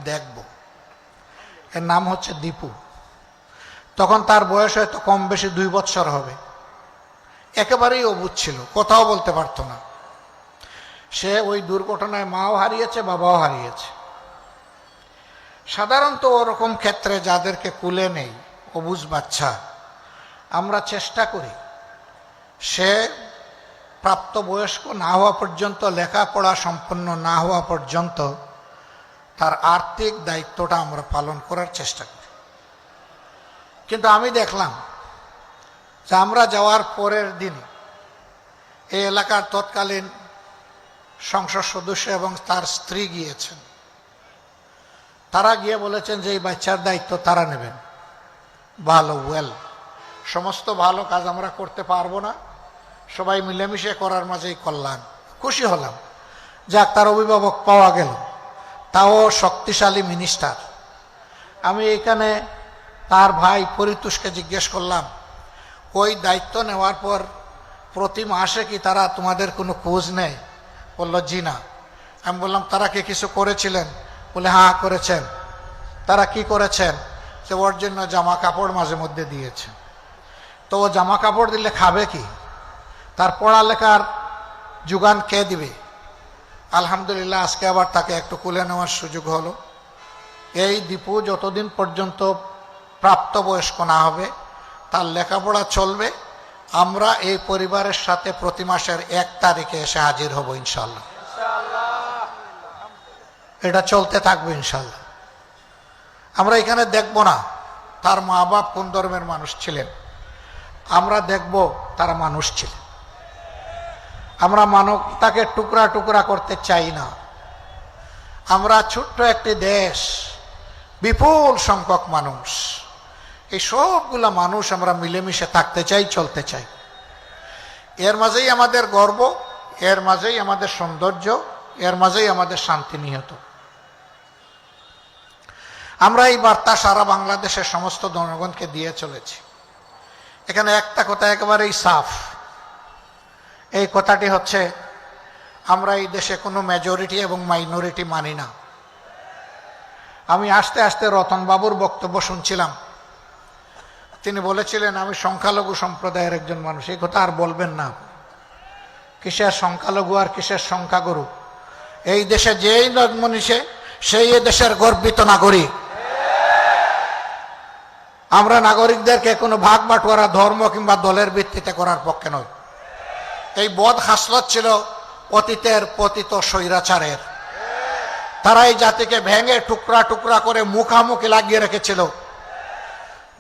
দেখব। এর নাম হচ্ছে দীপু। তখন তার বয়স হয়তো কম বেশি 2 বছর হবে। একেবারেই অবুঝ ছিল, কথাও বলতে পারতো না। সে ওই দুর্ঘটনায় মাও হারিয়েছে, বাবাও হারিয়েছে। সাধারণত ওরকম ক্ষেত্রে যাদেরকে কুলে নেই, অবুঝ বাচ্চা, আমরা চেষ্টা করি সে প্রাপ্তবয়স্ক না হওয়া পর্যন্ত, লেখাপড়া সম্পন্ন না হওয়া পর্যন্ত তার আর্থিক দায়িত্বটা আমরা পালন করার চেষ্টা করি। কিন্তু আমি দেখলাম যে আমরা যাওয়ার পরের দিনে এই এলাকার তৎকালীন সংসদ সদস্য এবং তার স্ত্রী গিয়েছেন। তারা গিয়ে বলেছেন যে এই বাচ্চার দায়িত্ব তারা নেবেন। ভালো, সমস্ত ভালো কাজ আমরা করতে পারবো না, সবাই মিলেমিশে করার মাঝেই কল্যাণ। খুশি হলাম, যাক তার অভিভাবক পাওয়া গেল, তাও শক্তিশালী মিনিস্টার। আমি এখানে তার ভাই পরিতোষকে জিজ্ঞেস করলাম, ওই দায়িত্ব নেওয়ার পর প্রতি মাসে কি তারা তোমাদের কোনো খোঁজ নেয়? বলল জি না। আমি বললাম তারা কি কিছু করেছিলেন? বলে হ্যাঁ করেছেন। তারা কি করেছেন? যে ওর জন্য জামা কাপড় মাঝে মধ্যে দিয়েছেন। তো ও জামা কাপড় দিলে খাবে কি? তার পড়ালেখার যোগান কে দিবে? আলহামদুলিল্লাহ আজকে আবার তাকে একটু কুলে নেওয়ার সুযোগ হলো। এই দীপু যতদিন পর্যন্ত প্রাপ্তবয়স্ক না হবে তার লেখাপড়া চলবে। আমরা এই পরিবারের সাথে প্রতি মাসের 1 তারিখে এসে হাজির হব ইনশাল্লাহ। এটা চলতে থাকবে ইনশাল্লাহ। আমরা এখানে দেখব না তার মা বাপ কোন ধর্মের মানুষ ছিলেন, আমরা দেখব তারা মানুষ ছিলেন। আমরা মানবতাকে টুকরা টুকরা করতে চাই না। আমরা ছোট্ট একটি দেশ, বিপুল সংখ্যক মানুষ, এই সবগুলা মানুষ আমরা মিলেমিশে থাকতে চাই, চলতে চাই। এর মাঝেই আমাদের গর্ব, এর মাঝেই আমাদের সৌন্দর্য, এর মাঝেই আমাদের শান্তি নিহত। আমরা এই বার্তা সারা বাংলাদেশের সমস্ত জনগণকে দিয়ে চলেছি। এখানে একটা কথা একেবারেই সাফ। এই কথাটি হচ্ছে, আমরা এই দেশে কোনো মেজরিটি এবং মাইনরিটি মানি না। আমি আস্তে আস্তে রতনবাবুর বক্তব্য শুনছিলাম। তিনি বলেছিলেন আমি সংখ্যালঘু সম্প্রদায়ের একজন মানুষ। এই কথা আর বলবেন না। কিসের সংখ্যালঘু আর কিসের সংখ্যাগুরু? এই দেশে যেই জন্ম নিছে সেই এ দেশের গর্বিত নাগরিক। আমরা নাগরিকদেরকে কোনো ভাগ বাটোয়ারা ধর্ম কিংবা দলের ভিত্তিতে করার পক্ষে নয়। এই বদ হাসলত ছিল অতীতের পতিত স্বৈরাচারের। তারা এই জাতিকে ভেঙে টুকরা টুকরা করে মুখামুখি লাগিয়ে রেখেছিল।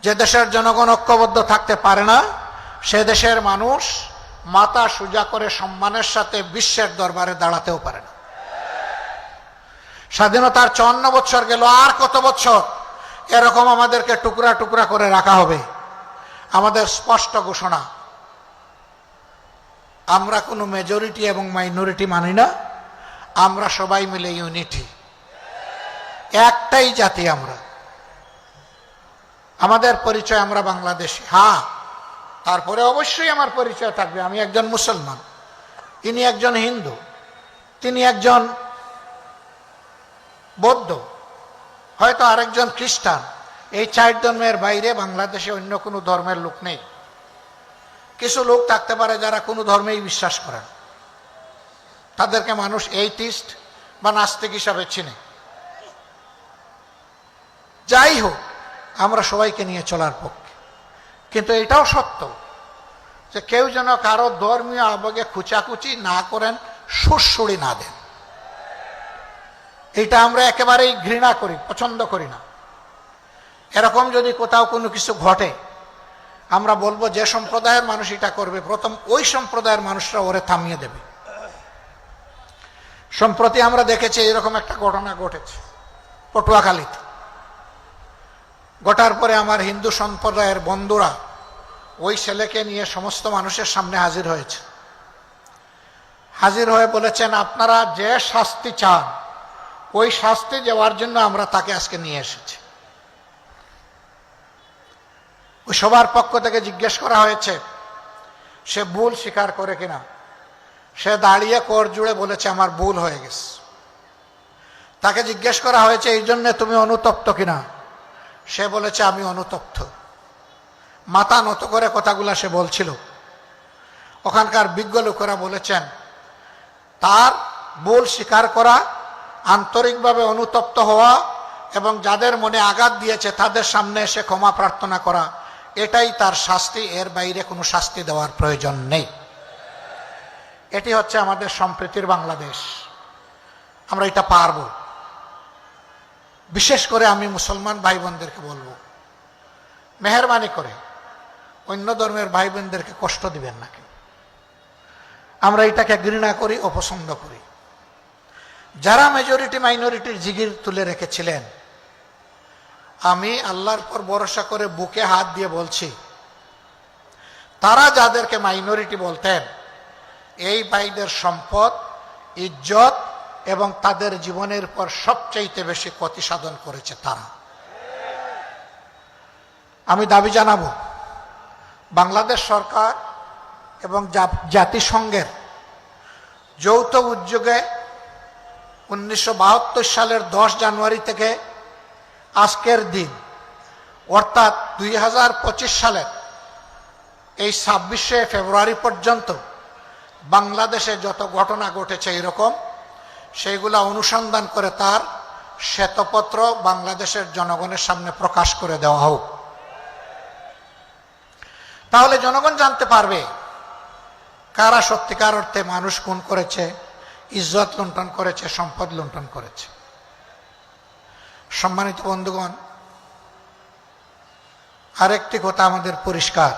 যে দেশের জনগণ ঐক্যবদ্ধ থাকতে পারে না, সে দেশের মানুষ মাথা সোজা করে সম্মানের সাথে বিশ্বের দরবারে দাঁড়াতেও পারে না। স্বাধীনতার 54 বছর গেল, আর কত বছর এরকম আমাদেরকে টুকরা টুকরা করে রাখা হবে? আমাদের স্পষ্ট ঘোষণা, আমরা কোনো মেজরিটি এবং মাইনরিটি মানি না। আমরা সবাই মিলে ইউনিটি, একটাই জাতি আমরা। আমাদের পরিচয় আমরা বাংলাদেশী। হ্যাঁ, তারপরে অবশ্যই আমার পরিচয় থাকবে আমি একজন মুসলমান, ইনি একজন হিন্দু, তিনি একজন বৌদ্ধ, হয়তো আরেকজন খ্রিস্টান। এই 4 ধর্মের বাইরে বাংলাদেশে অন্য কোনো ধর্মের লোক নেই। কিছু লোক থাকতে পারে যারা কোনো ধর্মেই বিশ্বাস করেন, তাদেরকে মানুষ এইথিস্ট বা নাস্তিক হিসাবে চিনে। যাই হোক, আমরা সবাইকে নিয়ে চলার পক্ষে। কিন্তু এটাও সত্য যে কেউ যেন কারো ধর্মীয় আবেগে খুচাখুচি না করেন, সুড়সুড়ি না দেন। এটা আমরা একেবারেই ঘৃণা করি, পছন্দ করি না। এরকম যদি কোথাও কোনো কিছু ঘটে, আমরা বলবো যে সম্প্রদায়ের মানুষ এটা করবে, প্রথম ওই সম্প্রদায়ের মানুষরা ওরে থামিয়ে দেবে। সম্প্রতি আমরা দেখেছি এরকম একটা ঘটনা ঘটেছে পটুয়াখালীতে। ঘটার পরে আমার হিন্দু সম্প্রদায়ের বন্ধুরা ওই ছেলেকে নিয়ে সমস্ত মানুষের সামনে হাজির হয়েছে। হাজির হয়ে বলেছেন, আপনারা যে শাস্তি চান ওই শাস্তি দেওয়ার জন্য আমরা তাকে আজকে নিয়ে এসেছি। ওই সবার পক্ষ থেকে জিজ্ঞেস করা হয়েছে সে ভুল স্বীকার করে কিনা। সে দাঁড়িয়ে কর জুড়ে বলেছে আমার ভুল হয়ে গেছে। তাকে জিজ্ঞেস করা হয়েছে এই জন্য তুমি অনুতপ্ত কিনা, সে বলেছে আমি অনুতপ্ত। মাথা নত করে কথাগুলা সে বলছিল। ওখানকার বিজ্ঞ লোকেরা বলেছেন তার ভুল স্বীকার করা, আন্তরিকভাবে অনুতপ্ত হওয়া এবং যাদের মনে আঘাত দিয়েছে তাদের সামনে এসে ক্ষমা প্রার্থনা করা, এটাই তার শাস্তি। এর বাইরে কোনো শাস্তি দেওয়ার প্রয়োজন নেই। এটি হচ্ছে আমাদের সম্প্রীতির বাংলাদেশ। আমরা এটা পারব। বিশেষ করে আমি মুসলমান ভাই বোনদেরকে বলবো, মেহরবানি করে অন্য ধর্মের ভাই বোনদেরকে কষ্ট দিবেন না। আমরা এটাকে ঘৃণা করি, অপছন্দ করি। যারা মেজরিটি মাইনরিটির জিগির তুলে রেখেছিলেন, আমি আল্লাহর পর ভরসা করে বুকে হাত দিয়ে বলছি, তারা যাদেরকে মাইনরিটি বলতেন, এই ভাইদের সম্পদ, ইজ্জত এবং তাদের জীবনের পর সবচাইতে বেশি ক্ষতি সাধন করেছে তারা। আমি দাবি জানাবো, বাংলাদেশ সরকার এবং জাতিসংঘের যৌথ উদ্যোগে 1972 সালের 10 জানুয়ারি থেকে আজকের দিন অর্থাৎ 2025 সালের এই 26শে ফেব্রুয়ারি পর্যন্ত বাংলাদেশে যত ঘটনা ঘটেছে এরকম, সেইগুলা অনুসন্ধান করে তার শ্বেতপত্র বাংলাদেশের জনগণের সামনে প্রকাশ করে দেওয়া হোক। তাহলে জনগণ জানতে পারবে কারা সত্যিকার অর্থে মানুষ খুন করেছে, ইজ্জত লুণ্ঠন করেছে, সম্পদ লুণ্ঠন করেছে। সম্মানিত বন্ধুগণ, আরেকটি কথা আমাদের পরিষ্কার,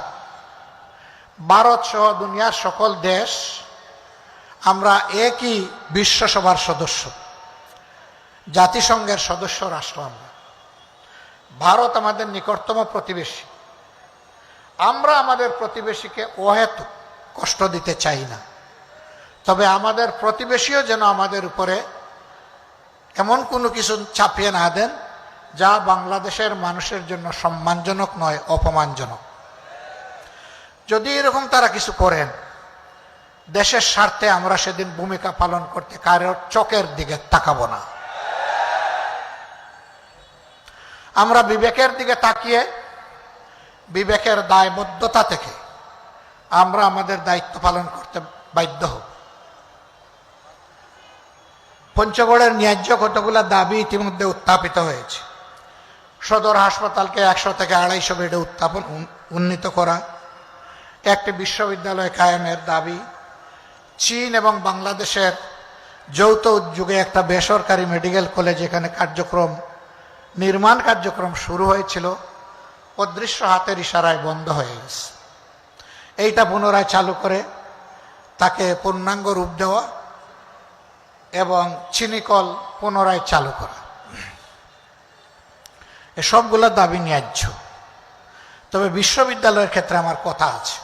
ভারত সহ দুনিয়ার সকল দেশ আমরা একই বিশ্বসভার সদস্য, জাতিসংঘের সদস্য রাষ্ট্র। আমরা ভারত আমাদের নিকটতম প্রতিবেশী। আমরা আমাদের প্রতিবেশীকে অহেতুক কষ্ট দিতে চাই না, তবে আমাদের প্রতিবেশীও যেন আমাদের উপরে এমন কোনো কিছু চাপিয়ে না দেন যা বাংলাদেশের মানুষের জন্য সম্মানজনক নয়, অপমানজনক। যদি এরকম তারা কিছু করেন, দেশের স্বার্থে আমরা সেদিন ভূমিকা পালন করতে কারোর চোখের দিকে তাকাবো না। আমরা বিবেকের দিকে তাকিয়ে বিবেকের দায়বদ্ধতা থেকে আমরা আমাদের দায়িত্ব পালন করতে বাধ্য হব। পঞ্চগড়ের ন্যায্য কতগুলো দাবি ইতিমধ্যে উত্থাপিত হয়েছে। সদর হাসপাতালকে 100 থেকে 250 বেডে উন্নীত করা, একটি বিশ্ববিদ্যালয় কায়েমের দাবি, চীন এবং বাংলাদেশের যৌথ উদ্যোগে একটা বেসরকারি মেডিকেল কলেজ এখানে নির্মাণ কার্যক্রম শুরু হয়েছিল, অদৃশ্য হাতের ইশারায় বন্ধ হয়ে গেছে। এইটা পুনরায় চালু করে তাকে পূর্ণাঙ্গ রূপ দেওয়া এবং চিনিকল পুনরায় চালু করা, এসবগুলো দাবি ন্যায্য। তবে বিশ্ববিদ্যালয়ের ক্ষেত্রে আমার কথা আছে।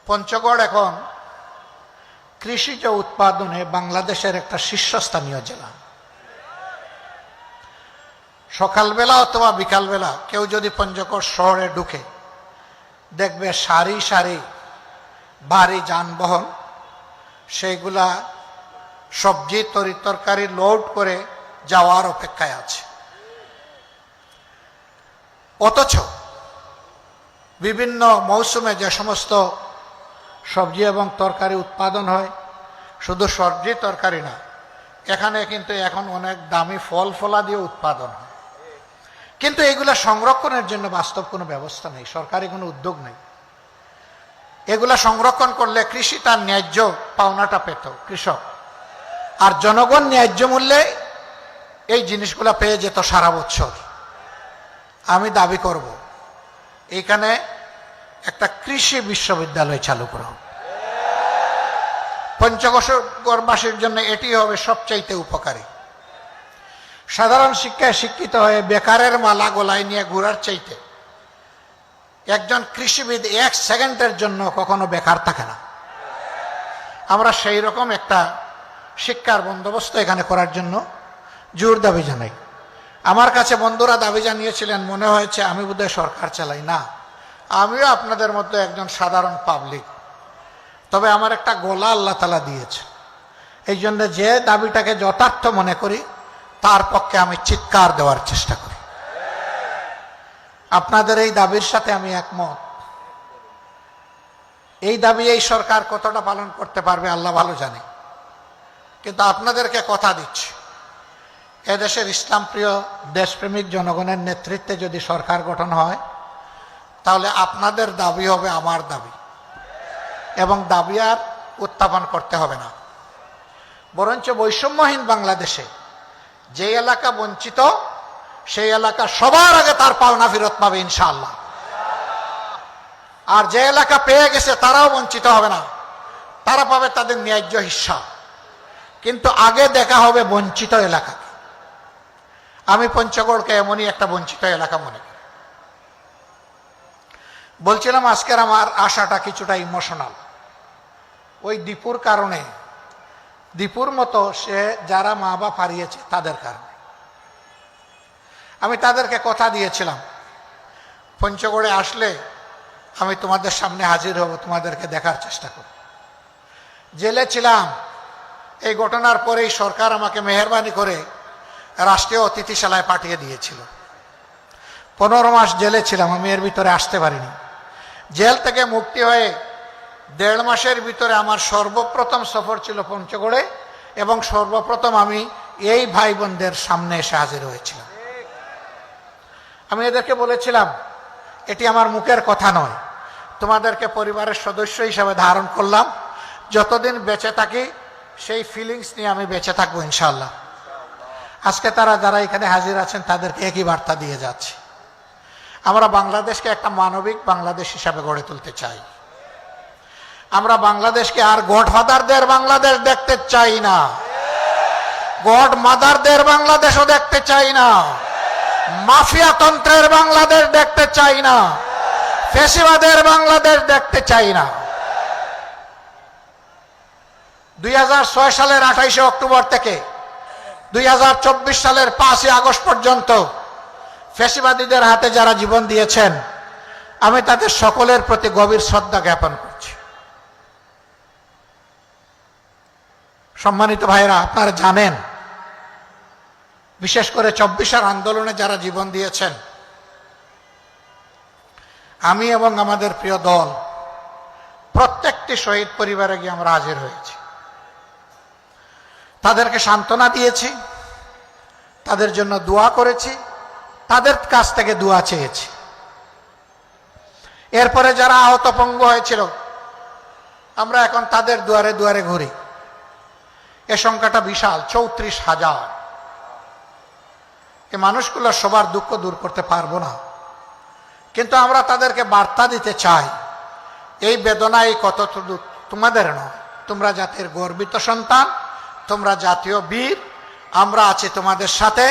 পঞ্চগড় এখন কৃষিজ উৎপাদনে বাংলাদেশের একটা শীর্ষস্থানীয় জেলা। সকালবেলা অথবা বিকালবেলা কেউ যদি পঞ্চগড় শহরে ঢুকে, দেখবে সারি সারি ভারী যানবাহন, সেইগুলা সবজি তরকারি লোড করে যাওয়ার অপেক্ষায় আছে। অথচ বিভিন্ন মৌসুমে যে সমস্ত সবজি এবং তরকারি উৎপাদন হয়, শুধু সবজি তরকারি না, এখানে কিন্তু এখন অনেক দামি ফল ফলাদিও উৎপাদন হয়। কিন্তু এগুলা সংরক্ষণের জন্য বাস্তব কোনো ব্যবস্থা নেই, সরকারি কোনো উদ্যোগ নেই। এগুলা সংরক্ষণ করলে কৃষি তার ন্যায্য পাওনাটা পেত কৃষক, আর জনগণ ন্যায্য মূল্যে এই জিনিসগুলা পেয়ে যেত সারা বছর। আমি দাবি করব এখানে একটা কৃষি বিশ্ববিদ্যালয় চালু করা হোক। পঞ্চগড়বাসীর জন্য এটি হবে সবচাইতে উপকারী। সাধারণ শিক্ষায় শিক্ষিত হয়ে বেকারের মালা গলায় নিয়ে ঘোরার চাইতে একজন কৃষিবিদ 1 সেকেন্ডের জন্য কখনো বেকার থাকে না। আমরা সেই রকম একটা শিক্ষার বন্দোবস্ত এখানে করার জন্য জোর দাবি জানাই। আমার কাছে বন্ধুরা দাবি জানিয়েছিলেন, মনে হয়েছে আমি বোধহয় সরকার চালাই। না, আমিও আপনাদের মধ্যে একজন সাধারণ পাবলিক। তবে আমার একটা গলা আল্লাহ তাআলা দিয়েছে, এই জন্য যে দাবিটাকে যথার্থ মনে করি তার পক্ষে আমি চিৎকার দেওয়ার চেষ্টা করি। আপনাদের এই দাবির সাথে আমি একমত। এই দাবি এই সরকার কতটা পালন করতে পারবে আল্লাহ ভালো জানে, কিন্তু আপনাদেরকে কথা দিচ্ছি, এদেশের ইসলাম প্রিয় দেশপ্রেমিক জনগণের নেতৃত্বে যদি সরকার গঠন হয় তাহলে আপনাদের দাবি হবে আমার দাবি, এবং দাবি আর উত্থাপন করতে হবে না। বরঞ্চ বৈষম্যহীন বাংলাদেশে যে এলাকা বঞ্চিত সেই এলাকা সবার আগে তার পাওনা ফেরত পাবে ইনশাআল্লাহ। আর যে এলাকা পেয়ে গেছে তারাও বঞ্চিত হবে না, তারা পাবে তাদের ন্যায্য হিস্সা। কিন্তু আগে দেখা হবে বঞ্চিত এলাকাকে। আমি পঞ্চগড়কে এমনই একটা বঞ্চিত এলাকা মনে করি। বলছিলাম আজকের আমার আশাটা কিছুটা ইমোশনাল, ওই দীপুর কারণে, দীপুর মতো সে যারা মা বাপ হারিয়েছে তাদের কারণে। আমি তাদেরকে কথা দিয়েছিলাম পঞ্চগড়ে আসলে আমি তোমাদের সামনে হাজির হব, তোমাদেরকে দেখার চেষ্টা করব। জেলে ছিলাম, এই ঘটনার পরেই সরকার আমাকে মেহেরবানি করে রাষ্ট্রীয় অতিথিশালায় পাঠিয়ে দিয়েছিল। 15 মাস জেলে ছিলাম, আমি এর ভিতরে আসতে পারিনি। জেল থেকে মুক্তি হয়ে 1.5 মাসের ভিতরে আমার সর্বপ্রথম সফর ছিল পঞ্চগড়ে, এবং সর্বপ্রথম আমি এই ভাই বোনদের সামনে এসে হাজির হয়েছিলাম। আমি এদেরকে বলেছিলাম এটি আমার মুখের কথা নয়, তোমাদেরকে পরিবারের সদস্য হিসাবে ধারণ করলাম, যতদিন বেঁচে থাকি সেই ফিলিংস নিয়ে আমি বেঁচে থাকবো ইনশাআল্লাহ। আজকে তারা যারা এখানে হাজির আছেন তাদেরকে একই বার্তা দিয়ে যাচ্ছি। আমরা বাংলাদেশকে একটা মানবিক বাংলাদেশ হিসাবে গড়ে তুলতে চাই। আমরা বাংলাদেশকে আর গডফাদারদের বাংলাদেশ দেখতে চাই না, গড মাদারদের বাংলাদেশও দেখতে চাই না, মাফিয়া তন্ত্রের বাংলাদেশ দেখতে চাই না, ফ্যাসিবাদের বাংলাদেশ দেখতে চাই না। 2006 সালের 28শে অক্টোবর থেকে 2024 সালের 5ই আগস্ট পর্যন্ত ফ্যাসিবাদীদের হাতে যারা জীবন দিয়েছেন আমি তাদের সকলের প্রতি গভীর শ্রদ্ধা জ্ঞাপন করছি। সম্মানিত ভাইরা, আপনারা জানেন বিশেষ করে 24 আন্দোলনে যারা জীবন দিয়েছেন, আমি এবং আমাদের প্রিয় দল প্রত্যেকটি শহীদ পরিবারে গিয়ে আমরা হাজির হয়েছি, তাদেরকে সান্ত্বনা দিয়েছি, তাদের জন্য দোয়া করেছি, তাদের কাছ থেকে দোয়া চেয়েছি। এরপরে যারা আহত পঙ্গু হয়েছিল আমরা এখন তাদের দুয়ারে দুয়ারে ঘুরি। এ সংখ্যাটা বিশাল, 34,000। এই মানুষগুলো সবার দুঃখ দূর করতে পারবো না, কিন্তু আমরা তাদেরকে বার্তা দিতে চাই এই বেদনা এই কত তোমাদের নয়, তোমরা জাতির গর্বিত সন্তান, তোমরা জাতীয় বীর, আমরা আছি তোমাদের সাথে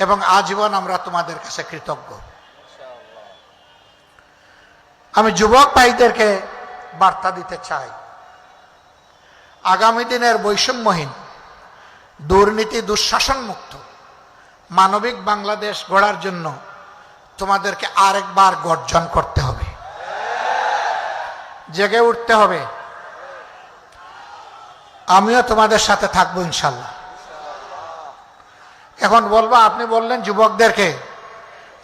এবং আজীবন আমরা তোমাদের কাছে কৃতজ্ঞ। আমি যুবক ভাইদেরকে বার্তা দিতে চাই, আগামী দিনের বৈষম্যহীন, দুর্নীতি দুঃশাসন মুক্ত মানবিক বাংলাদেশ গড়ার জন্য তোমাদেরকে আরেকবার গর্জন করতে হবে, জেগে উঠতে হবে। আমিও তোমাদের সাথে থাকবো ইনশাল্লাহ। এখন বলবো, আপনি বললেন যুবকদেরকে,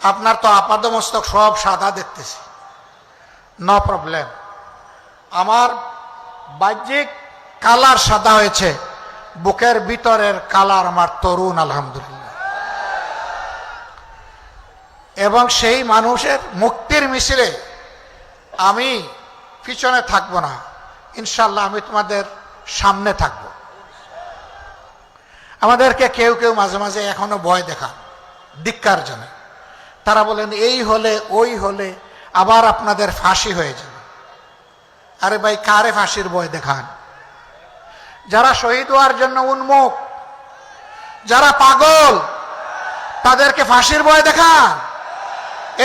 আপনার তো আপাদমস্তক সব সাদা দেখতেছি, নো প্রবলেম। আমার বাহ্যিক কালার সাদা হয়েছে, বুকের ভিতরের কালার আমার তরুণ আলহামদুলিল্লাহ। এবং সেই মানুষের মুক্তির মিছিলে আমি পিছনে থাকবো না ইনশাল্লাহ, আমি তোমাদের সামনে থাকবো। আমাদেরকে কেউ কেউ মাঝে মাঝে এখনো ভয় দেখান ধিক্কার জন্য, তারা বলেন এই হলে ওই হলে আবার আপনাদের ফাঁসি হয়ে যাবে। আরে ভাই, কারে ফাঁসির ভয় দেখান? যারা শহীদ হওয়ার জন্য উন্মুখ, যারা পাগল, তাদেরকে ফাঁসির ভয় দেখান।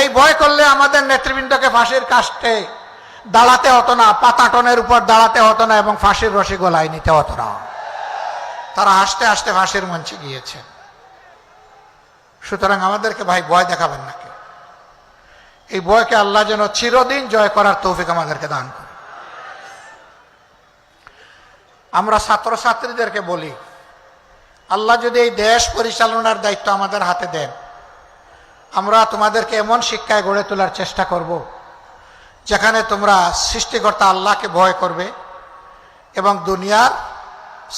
এই ভয় করলে আমাদের নেতৃবৃন্দকে ফাঁসির কাস্টে দাঁড়াতে হতো না, পাতাটনের উপর দাঁড়াতে হতো না এবং ফাঁসির রশি গলায় নিতে হতো না। তারা হাসতে হাসতে ফাঁসির মঞ্চে গিয়েছে। সুতরাং আমাদেরকে ভাই ভয় দেখাবেন না কেউ। এই ভয়কে আল্লাহ যেন চিরদিন জয় করার তৌফিক আমাদেরকে দান করে। আমরা ছাত্রছাত্রীদেরকে বলি, আল্লাহ যদি এই দেশ পরিচালনার দায়িত্ব আমাদের হাতে দেন, আমরা তোমাদেরকে এমন শিক্ষায় গড়ে তোলার চেষ্টা করব যেখানে তোমরা সৃষ্টিকর্তা আল্লাহকে ভয় করবে এবং দুনিয়ার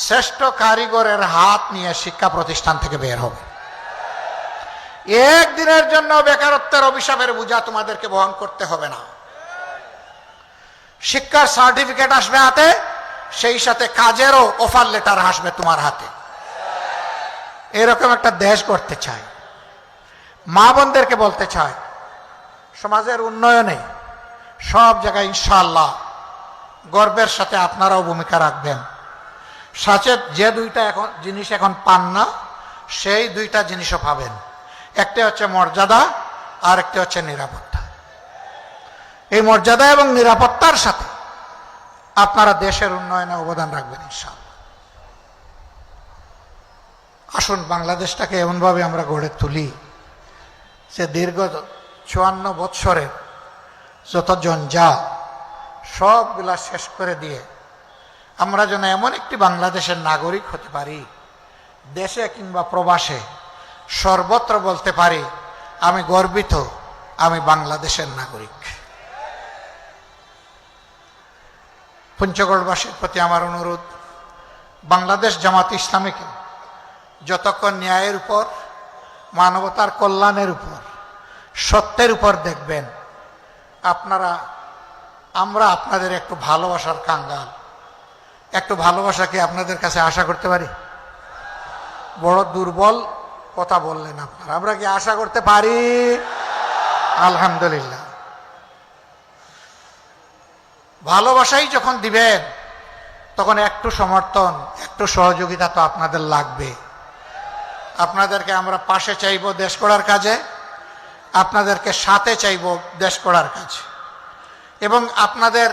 শ্রেষ্ঠ কারিগরের হাত নিয়ে শিক্ষা প্রতিষ্ঠান থেকে বের হবে। একদিনের জন্য বেকারত্বের অভিশাপের বোঝা তোমাদেরকে বহন করতে হবে না। শিক্ষার সার্টিফিকেট আসবে হাতে, সেই সাথে কাজেরও অফার লেটার আসবে তোমার হাতে। এরকম একটা দেশ করতে চাই। মা বোনদেরকে বলতে চাই, সমাজের উন্নয়নে সব জায়গায় ইনশাআল্লাহ গর্বের সাথে আপনারাও ভূমিকা রাখবেন। সাথে যে দুইটা জিনিস এখন পান না, সেই দুইটা জিনিসও পাবেন। একটা হচ্ছে মর্যাদা, আর একটা হচ্ছে নিরাপত্তা। এই মর্যাদা এবং নিরাপত্তার সাথে আপনারা দেশের উন্নয়নে অবদান রাখবেন ইনশাআল্লাহ। আসুন বাংলাদেশটাকে এমনভাবে আমরা গড়ে তুলি যে দীর্ঘ 54 বৎসরের যত জঞ্জাল সবগুলা শেষ করে দিয়ে আমরা যেন এমন একটি বাংলাদেশের নাগরিক হতে পারি, দেশে কিংবা প্রবাসে সর্বত্র বলতে পারি, আমি গর্বিত, আমি বাংলাদেশের নাগরিক। পঞ্চগড়বাসীর প্রতি আমার অনুরোধ, বাংলাদেশ জামাত ইসলামীকে যতক্ষণ ন্যায়ের উপর, মানবতার কল্যাণের উপর, সত্যের উপর দেখবেন, আমরা আপনাদের একটু ভালোবাসার কাঙ্গাল। একটু ভালোবাসা কি আপনাদের কাছে আশা করতে পারি? বড় দুর্বল কথা বললেন আপনারা। আমরা কি আশা করতে পারি? আলহামদুলিল্লাহ। ভালোবাসাই যখন দিবেন, তখন একটু সমর্থন, একটু সহযোগিতা তো আপনাদের লাগবে। আপনাদেরকে আমরা পাশে চাইব দেশ গড়ার কাজে, আপনাদেরকে সাথে চাইব দেশ গড়ার কাজে, এবং আপনাদের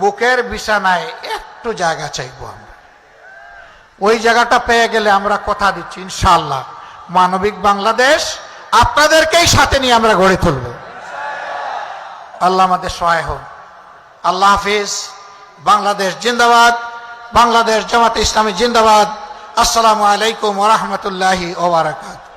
বুকের বিছানায় একটু জায়গা চাইব আমরা। ওই জায়গাটা পেয়ে গেলে আমরা কথা দিচ্ছি ইনশাআল্লাহ মানবিক বাংলাদেশ আপনাদেরকেই সাথে নিয়ে আমরা গড়ে তুলব। আল্লাহ আমাদের সহায় হোক। আল্লাহ হাফিজ। বাংলাদেশ জিন্দাবাদ। বাংলাদেশ জামাতে ইসলামী জিন্দাবাদ। আসসালামু আলাইকুম ওয়া রাহমাতুল্লাহি ওয়া বারাকাতুহু।